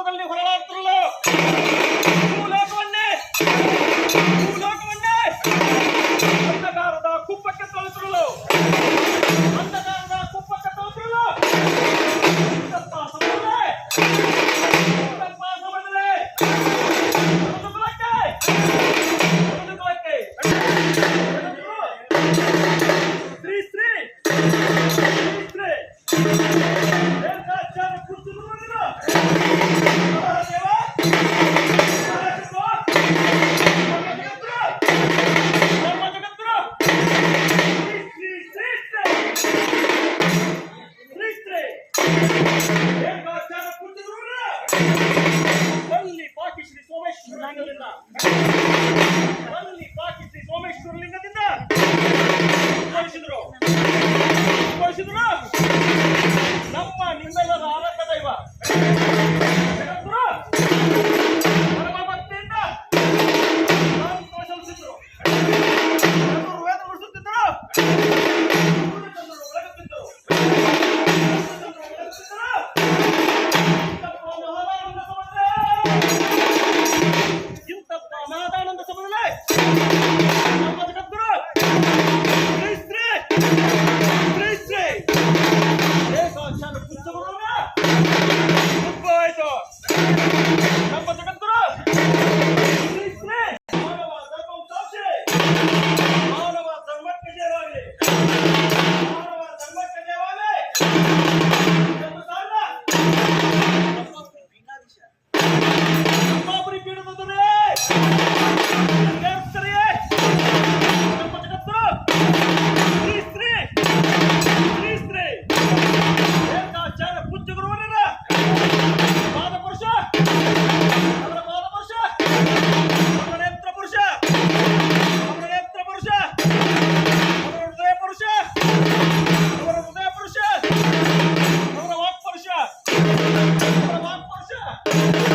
ರೂಪದಲ್ಲಿ ಹೊರಳಾಡ್ತಿರಲು ಭೂಲೋಕವನ್ನೇ ಅಂಧಕಾರದ ಕುಪ್ಪಕ್ಕೆ ತೋರಿಸಿರಲು ಅಂಧಕಾರದ ಕುಪ್ಪಕ್ಕೆ ತೋರಿಸಿರಲು ಸೋಮೇಶ್ವರಲಿಂಗದಿಂದ ನಮ್ಮ ನಿಮ್ಮೆಲ್ಲರ ಆರಾಧ್ಯ ದೈವ ಪರಮ ಭಕ್ತಿಯಿಂದ ಸಲ್ಲಿಸಿದ್ರು ವೇದ ಮುಡಿಸುತ್ತಿದ್ದರು ಮಹಾದಾನಂದ ಸಮುದಾಯ ನಮ್ಮ ಜಗದ್ಗುರು ನಮ್ಮ ಜಗದ್ಗುರು ಮಾನವ ಧರ್ಮಕ್ಕೆ ಜಯವಾಗಲಿ ಮಾನವ ಧರ್ಮಕ್ಕೆ ಜಯವಾಗಲಿ ಅಪ್ಪಾಪುರಿ ಪೀಠದೊಂದಿಗೆ ನಮ್ಮ ಜಗದ್ಗುರು ಶ್ರೀ ರೇಣುಕಾಚಾರ್ಯ ಪೂಜ್ಯ ಗುರುವರರ ಪಾದಪುರುಷ ಅವರ ಪಾದಪುರುಷ ಅವರ ನೇತ್ರ ಪುರುಷ ಅವರ ನೇತ್ರ ಪುರುಷ ಅವರ ಹೃದಯ ಪುರುಷ ಅವರ ಹೃದಯ ಪುರುಷ ಅವರ ವಾಕ್ ಪುರುಷ ಅವರ ವಾಕ್ ಪುರುಷ